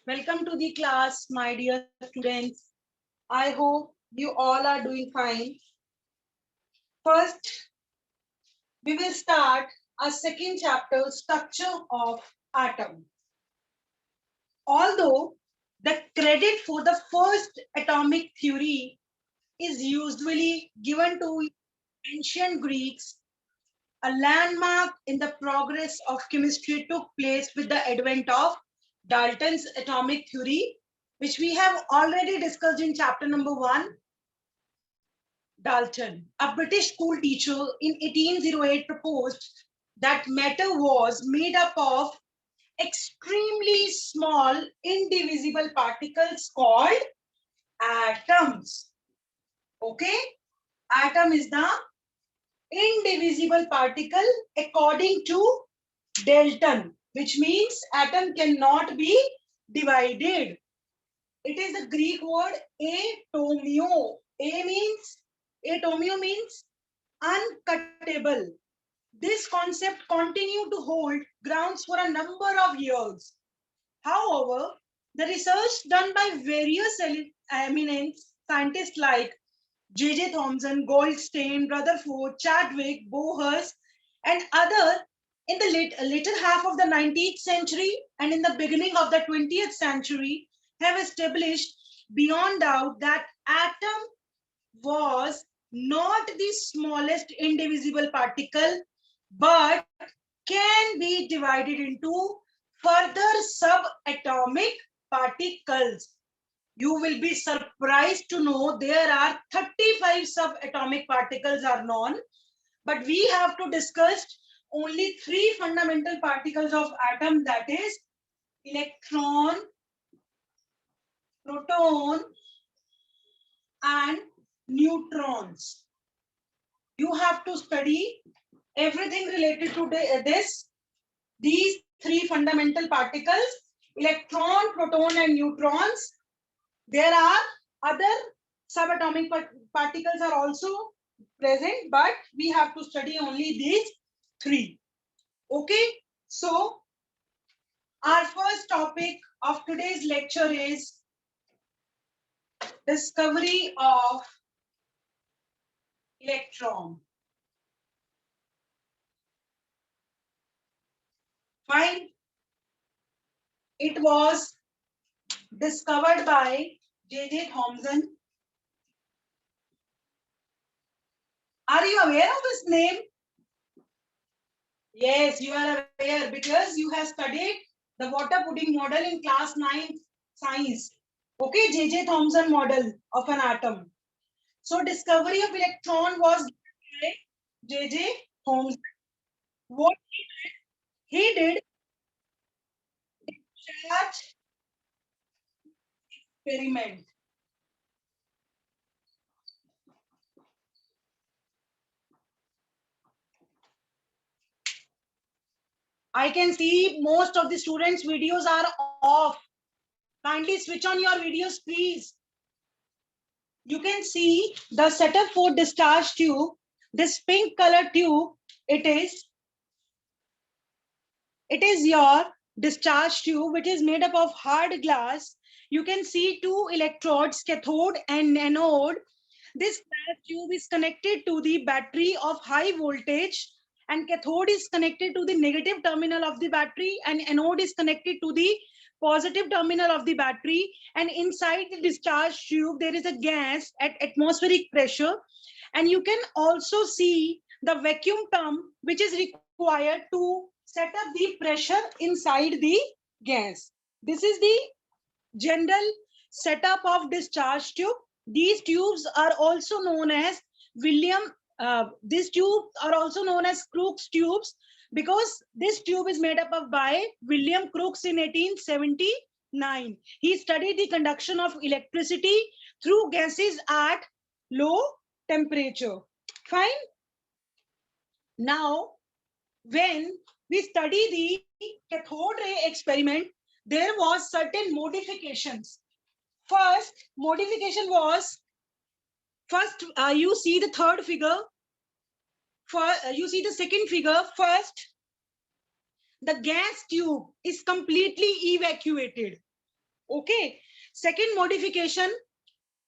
Welcome to the class, my dear students. I hope you all are doing fine. First, we will start our second chapter, Structure of Atom. Although the credit for the first atomic theory is usually given to ancient Greeks, a landmark in the progress of chemistry took place with the advent of Dalton's atomic theory, which we have already discussed in chapter number 1. Dalton, a British school teacher in 1808, proposed that matter was made up of extremely small indivisible particles called atoms. Okay, atom is the indivisible particle according to Dalton, which means atom cannot be divided. It is the Greek word atomio. Atomio means uncuttable. This concept continued to hold grounds for a number of years. However, the research done by various eminent scientists like J.J. Thomson, Goldstein, Rutherford, Chadwick, Boas, and others in the later half of the 19th century and in the beginning of the 20th century have established beyond doubt that atom was not the smallest indivisible particle, but can be divided into further subatomic particles. You will be surprised to know there are 35 subatomic particles are known, but we have to discuss only 3 fundamental particles of atom, that is electron, proton, and neutrons. You have to study everything related to these 3 fundamental particles, electron, proton, and neutrons. There are other subatomic particles are also present, but we have to study only these 3. Okay, so our first topic of today's lecture is discovery of electron. Fine. It was discovered by J.J. Thomson. Are you aware of his name? Yes, you are aware because you have studied the water pudding model in class 9 science. Okay, J.J. Thomson model of an atom. So discovery of electron was by J.J. Thomson. What he did discharge experiment. I can see most of the students' videos are off. Kindly switch on your videos, please. You can see the setup for discharge tube. This pink color tube, it is your discharge tube, which is made up of hard glass. You can see 2 electrodes, cathode and anode. This glass tube is connected to the battery of high voltage, and cathode is connected to the negative terminal of the battery, and anode is connected to the positive terminal of the battery. And inside the discharge tube, there is a gas at atmospheric pressure. And you can also see the vacuum pump, which is required to set up the pressure inside the gas. This is the general setup of discharge tube. These tubes are also known as these tubes are also known as Crookes tubes, because this tube is made up of by William Crookes in 1879. He studied the conduction of electricity through gases at low temperature. Fine. Now, when we study the cathode ray experiment, there was certain modifications. First modification was, you see the third figure. You see the second figure. First, the gas tube is completely evacuated. Okay. Second modification,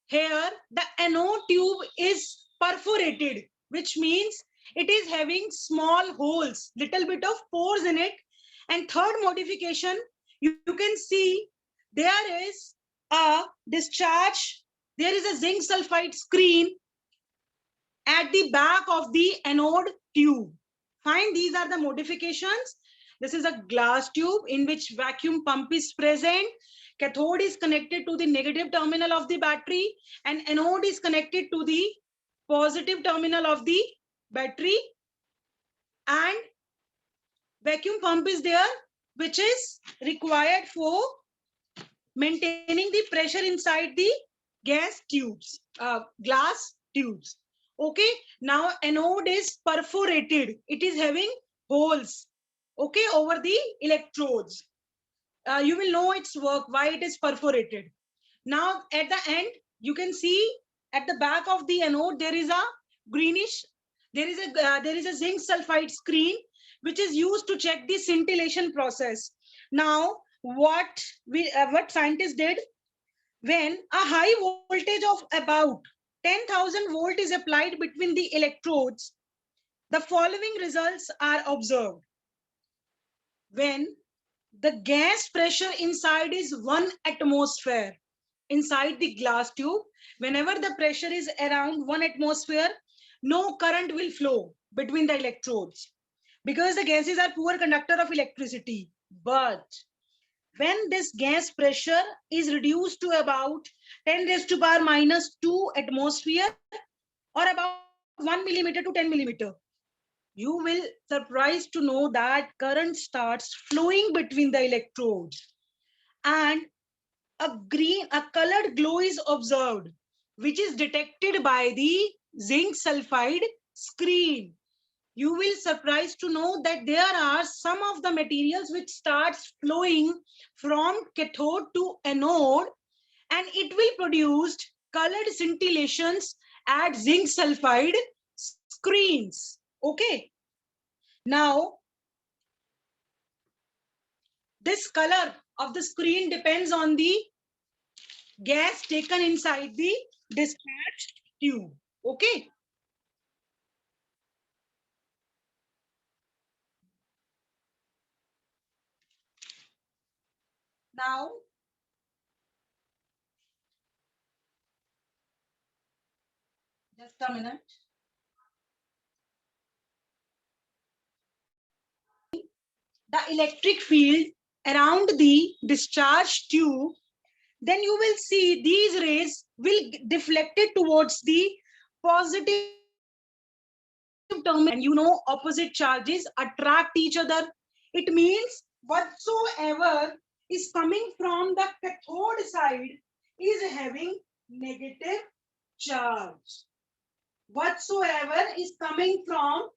here the anode tube is perforated, which means it is having small holes, little bit of pores in it. And third modification, you can see there is a discharge, there is a zinc sulfide screen at the back of the anode tube. Fine, these are the modifications. This is a glass tube in which vacuum pump is present. Cathode is connected to the negative terminal of the battery and anode is connected to the positive terminal of the battery. And vacuum pump is there, which is required for maintaining the pressure inside the gas tubes, glass tubes. Okay, now anode is perforated. It is having holes, okay, over the electrodes. You will know its work, why it is perforated. Now at the end, you can see at the back of the anode, there is a greenish, there is a zinc sulfide screen, which is used to check the scintillation process. Now, what scientists did, when a high voltage of about 10,000 volt is applied between the electrodes, the following results are observed. When the gas pressure inside is 1 atmosphere, inside the glass tube, whenever the pressure is around 1 atmosphere, no current will flow between the electrodes because the gases are poor conductor of electricity. But when this gas pressure is reduced to about 10 raised to power minus 2 atmosphere or about 1 millimeter to 10 millimeter, you will surprised to know that current starts flowing between the electrodes and a colored glow is observed, which is detected by the zinc sulfide screen. You will surprised to know that there are some of the materials which starts flowing from cathode to anode and it will produce colored scintillations at zinc sulfide screens. Okay. Now, this color of the screen depends on the gas taken inside the discharge tube. Okay. Now, just a minute. The electric field around the discharge tube, then you will see these rays will deflected towards the positive terminal, and you know opposite charges attract each other. It means whatsoever is coming from the cathode side is having negative charge. Whatsoever is coming from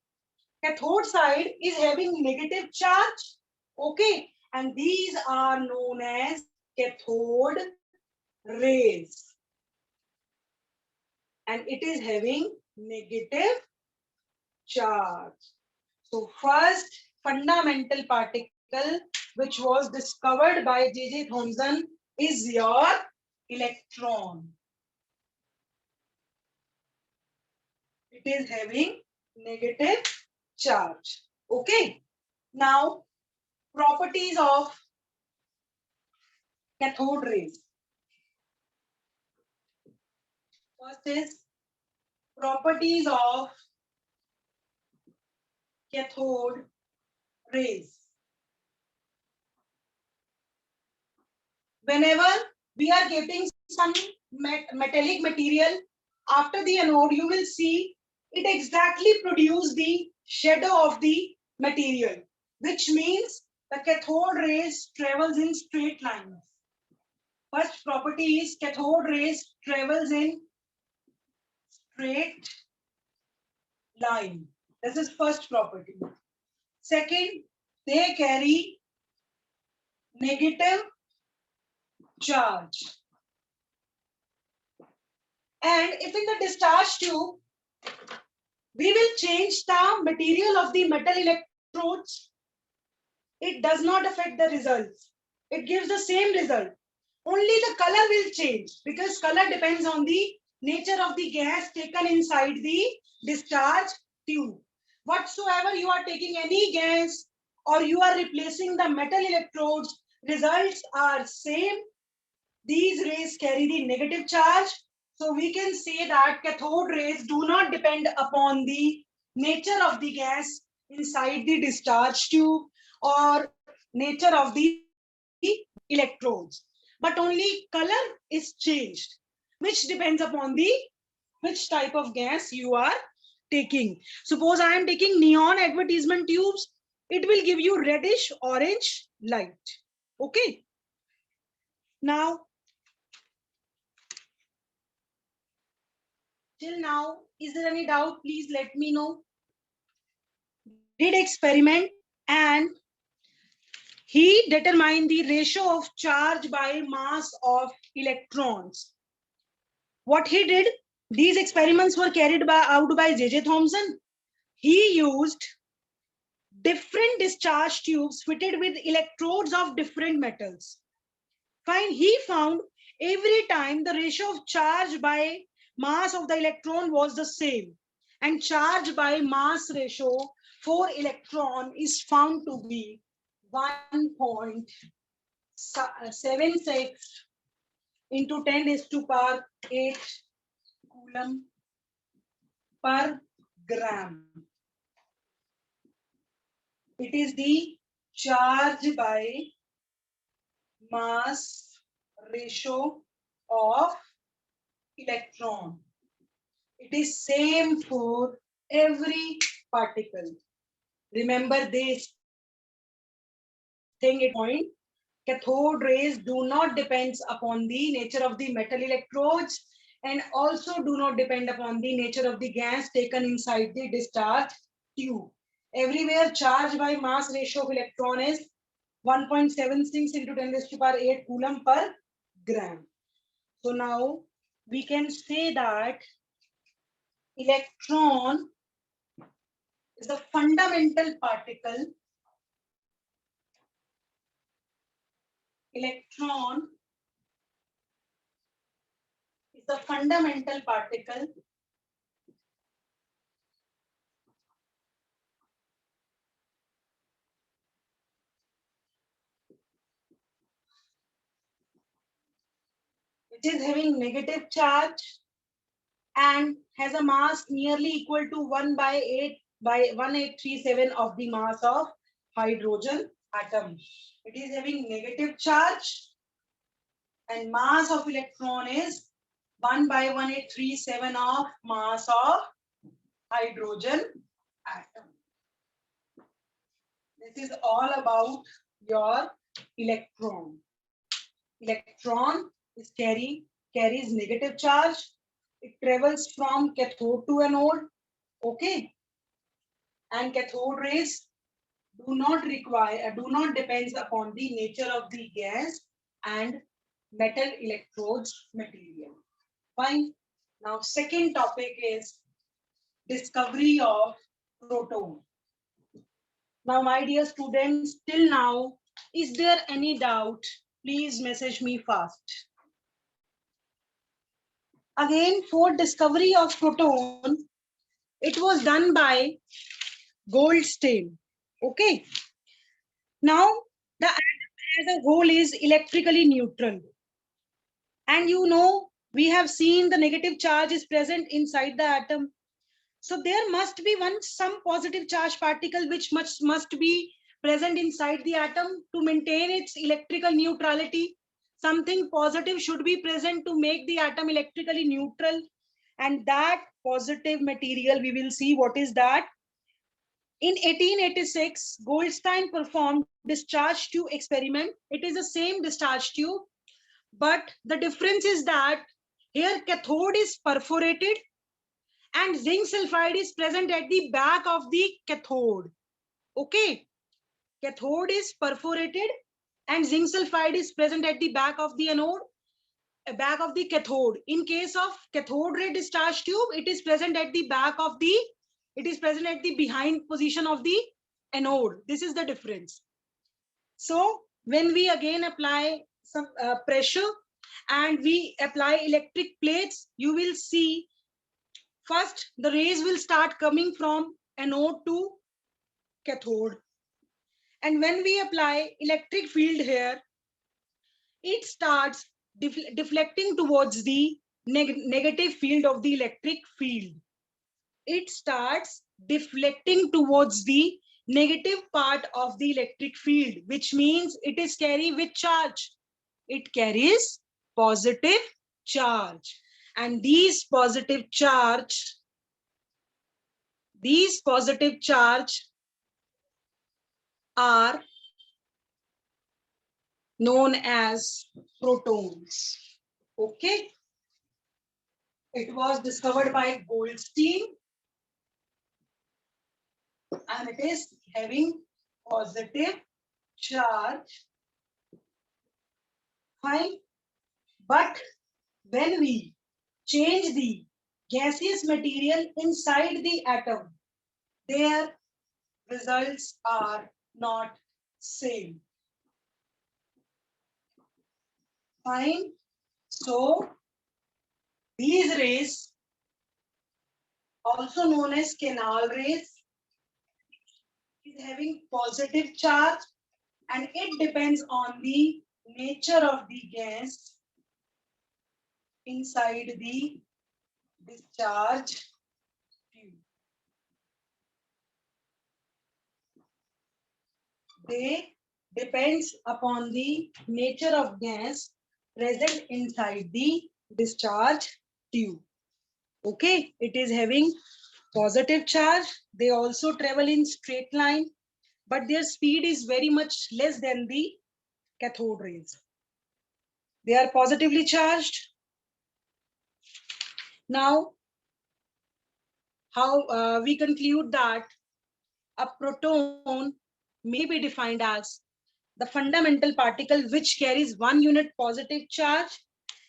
cathode side is having negative charge. Okay, and these are known as cathode rays. And it is having negative charge. So first fundamental particle which was discovered by J.J. Thomson is your electron. It is having negative charge. Okay. Now, properties of cathode rays. First is properties of cathode rays. Whenever we are getting some metallic material after the anode, you will see it exactly produce the shadow of the material, which means the cathode rays travels in straight lines. First property is cathode rays travels in straight line. This is first property. Second, they carry negative charge. And if in the discharge tube, we will change the material of the metal electrodes, it does not affect the results. It gives the same result. Only the color will change because color depends on the nature of the gas taken inside the discharge tube. Whatsoever you are taking any gas or you are replacing the metal electrodes, results are same. These rays carry the negative charge. So we can say that cathode rays do not depend upon the nature of the gas inside the discharge tube or nature of the electrodes. But only color is changed, which depends upon the which type of gas you are taking. Suppose I am taking neon advertisement tubes, it will give you reddish orange light. Okay. Now, till now, is there any doubt? Please let me know. Did experiment and he determined the ratio of charge by mass of electrons. What he did, these experiments were carried out by J.J. Thomson. He used different discharge tubes fitted with electrodes of different metals. Fine, he found every time the ratio of charge by mass of the electron was the same. And charge by mass ratio for electron is found to be 1.76 into 10 is to power 8 coulomb per gram. It is the charge by mass ratio of electron. It is same for every particle. Remember this thing, point. Cathode rays do not depend upon the nature of the metal electrodes and also do not depend upon the nature of the gas taken inside the discharge tube. Everywhere charge by mass ratio of electron is 1.76 into 10 raised to power 8 coulomb per gram. So now we can say that electron is a fundamental particle. Electron is a fundamental particle which is having negative charge and has a mass nearly equal to 1 by 8 by 1837 of the mass of hydrogen atom. It is having negative charge and mass of electron is 1 by 1837 of mass of hydrogen atom. This is all about your electron. Electron is carries negative charge. It travels from cathode to anode. Okay. And cathode rays do not depend upon the nature of the gas and metal electrodes material. Fine. Now, second topic is discovery of proton. Now, my dear students, till now, is there any doubt? Please message me fast. Again, for discovery of proton, it was done by Goldstein. Okay. Now, the atom as a whole is electrically neutral. And you know, we have seen the negative charge is present inside the atom. So there must be some positive charge particle which must be present inside the atom to maintain its electrical neutrality. Something positive should be present to make the atom electrically neutral. And that positive material, we will see what is that. In 1886, Goldstein performed discharge tube experiment. It is the same discharge tube, but the difference is that here cathode is perforated and zinc sulfide is present at the back of the cathode. Okay, cathode is perforated and zinc sulfide is present at the back of the anode, back of the cathode. In case of cathode ray discharge tube, it is present at the back of the, it is present at the behind position of the anode. This is the difference. So when we again apply some pressure and we apply electric plates, you will see first the rays will start coming from anode to cathode. And when we apply electric field here, it starts deflecting towards the negative field of the electric field. It starts deflecting towards the negative part of the electric field, which means it is carried with charge. It carries positive charge. And these positive charge are known as protons. Okay. It was discovered by Goldstein and it is having positive charge. Fine. But when we change the gaseous material inside the atom, their results are not same. Fine. So these rays, also known as canal rays, is having positive charge and it depends on the nature of the gas inside the discharge tube. They depends upon the nature of gas present inside the discharge tube. Okay, it is having positive charge. They also travel in straight line, but their speed is very much less than the cathode rays. They are positively charged. Now, how we conclude that a proton may be defined as the fundamental particle which carries 1 unit positive charge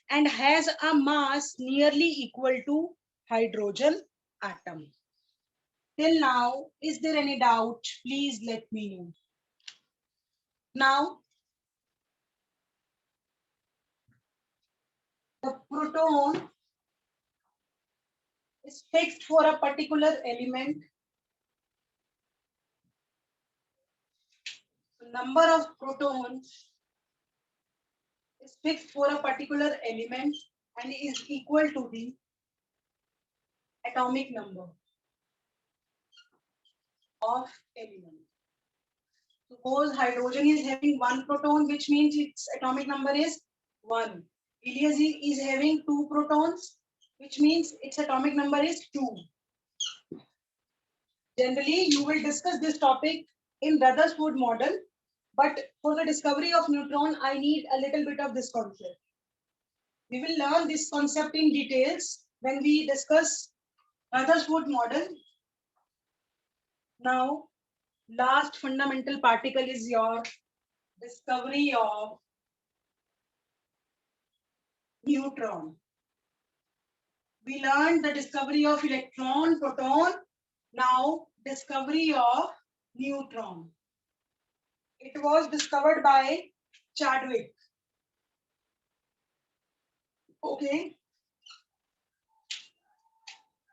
and has a mass nearly equal to hydrogen atom. Till now, is there any doubt? Please let me know. Now, the proton is fixed for a particular element. The number of protons is fixed for a particular element and is equal to the atomic number of element. Suppose hydrogen is having 1 proton, which means its atomic number is 1. Helium is having 2 protons, which means its atomic number is 2. Generally, you will discuss this topic in Rutherford model, but for the discovery of neutron, I need a little bit of this concept. We will learn this concept in details when we discuss Rutherford model. Now, last fundamental particle is your discovery of neutron. We learned the discovery of electron, proton. Now, discovery of neutron. It was discovered by Chadwick. Okay.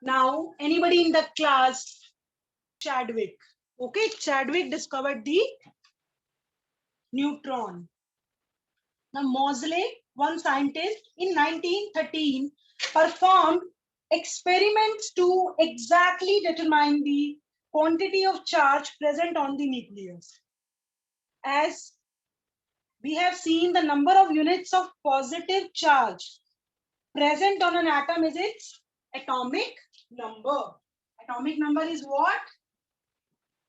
Now, anybody in the class? Chadwick. Okay, Chadwick discovered the neutron. Now, Moseley, one scientist, in 1913 performed experiments to exactly determine the quantity of charge present on the nucleus. As we have seen, the number of units of positive charge present on an atom is its atomic number. Atomic number is what?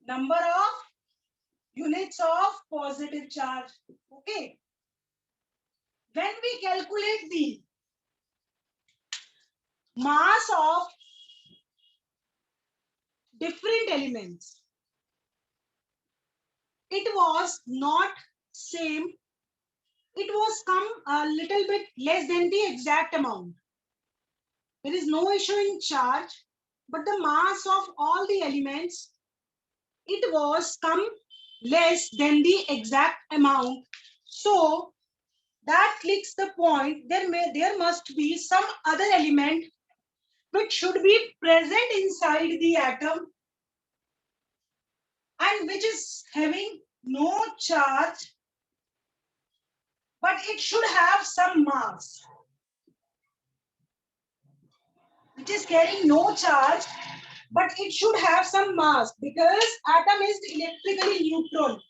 Number of units of positive charge. Okay. When we calculate the mass of different elements, it was not same. It was come a little bit less than the exact amount. There is no issue in charge, but the mass of all the elements, it was come less than the exact amount. So that clicks the point, there must be some other element which should be present inside the atom and which is having no charge, but it should have some mass, which is carrying no charge, but it should have some mass because atom is electrically neutral.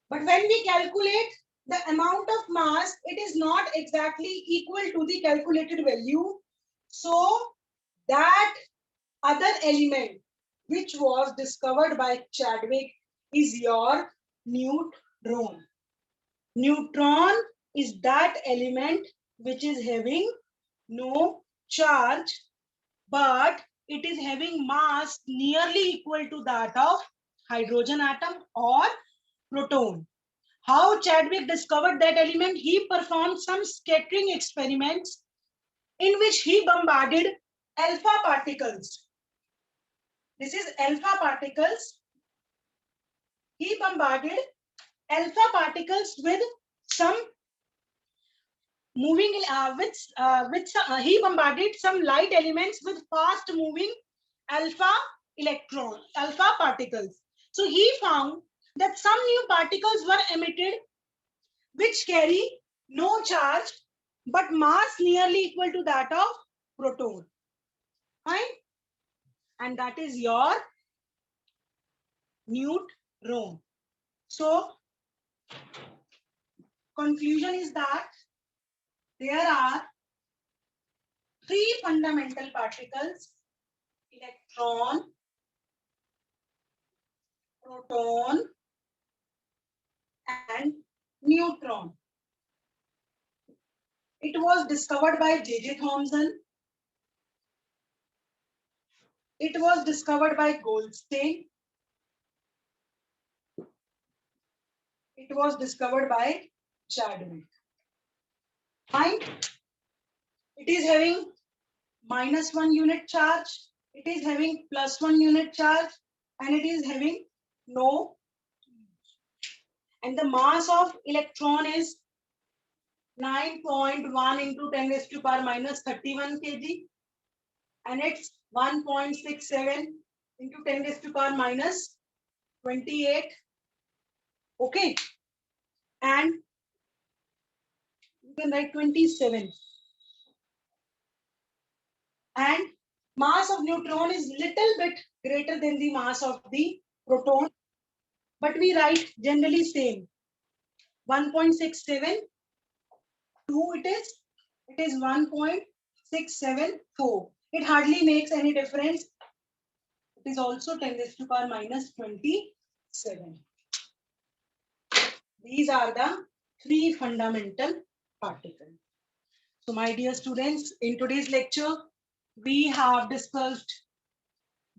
But when we calculate the amount of mass, it is not exactly equal to the calculated value. So that other element which was discovered by Chadwick is your neutron. Neutron is that element which is having no charge, but it is having mass nearly equal to that of hydrogen atom or proton. How Chadwick discovered that element? He performed some scattering experiments in which he bombarded alpha particles. This is alpha particles. He bombarded alpha particles with some moving he bombarded some light elements with fast moving alpha particles. So he found that some new particles were emitted which carry no charge but mass nearly equal to that of proton. Fine? And that is your neutron. So conclusion is that there are three fundamental particles: electron, proton, and neutron. It was discovered by J.J. Thomson. It was discovered by Goldstein. It was discovered by Chadwick. Fine. It is having -1 unit charge. It is having +1 unit charge, and it is having no. And the mass of electron is 9.1 into 10 raised to power minus 31 kg, and it's 1.67 into 10 raised to power minus 28. Okay, and you can write 27. And mass of neutron is little bit greater than the mass of the proton, but we write generally same. 1.67. 2 it is 1.674. It hardly makes any difference. It is also 10 raised to power minus 27. These are the three fundamental particles. So my dear students, in today's lecture, we have discussed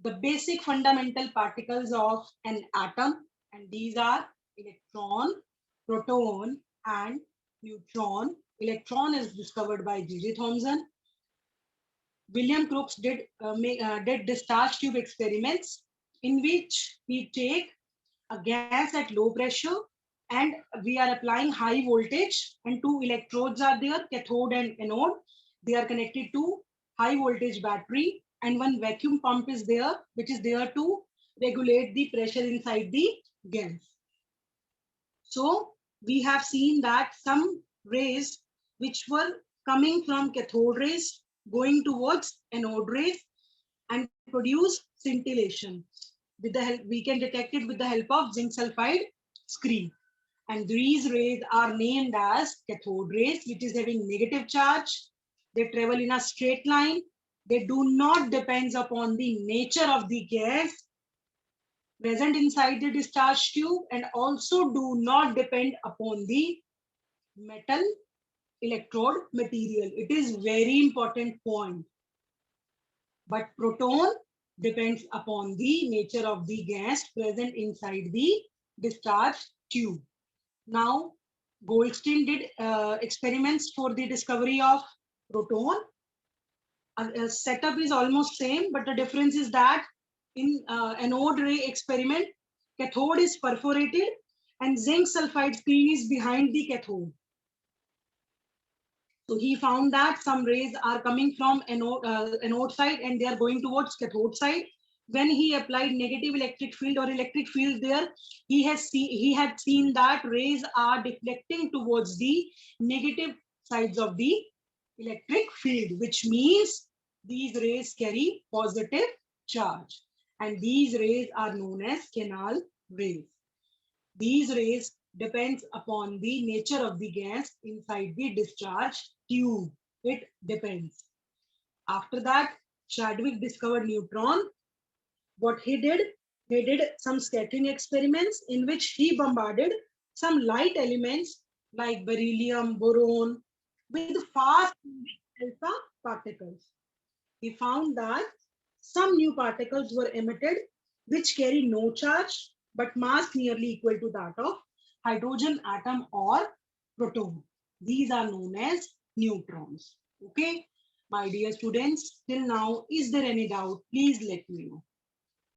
the basic fundamental particles of an atom, and these are electron, proton, and neutron. Electron is discovered by J.J. Thomson. William Crookes did discharge tube experiments in which we take a gas at low pressure and we are applying high voltage, and two electrodes are there, cathode and anode. They are connected to high voltage battery, and one vacuum pump is there which is there to regulate the pressure inside the gas. So we have seen that some rays which were coming from cathode rays going towards anode rays and produce scintillation. With the help, we can detect it with the help of zinc sulfide screen. And these rays are named as cathode rays, which is having negative charge. They travel in a straight line. They do not depend upon the nature of the gas present inside the discharge tube, and also do not depend upon the metal electrode material. It is very important point. But proton depends upon the nature of the gas present inside the discharge tube. Now, Goldstein did experiments for the discovery of proton. Setup is almost same, but the difference is that in anode ray experiment, cathode is perforated and zinc sulfide screen is behind the cathode. So he found that some rays are coming from anode side and they are going towards cathode side. When he applied negative electric field or electric field there, he had seen that rays are deflecting towards the negative sides of the electric field, which means these rays carry positive charge. And these rays are known as canal rays. These rays depends upon the nature of the gas inside the discharge tube. It depends. After that, Chadwick discovered neutron. What he did some scattering experiments in which he bombarded some light elements like beryllium, boron with fast alpha particles. He found that some new particles were emitted which carry no charge but mass nearly equal to that of hydrogen atom or proton. These are known as neutrons. Okay, my dear students, till now, is there any doubt? Please let me know.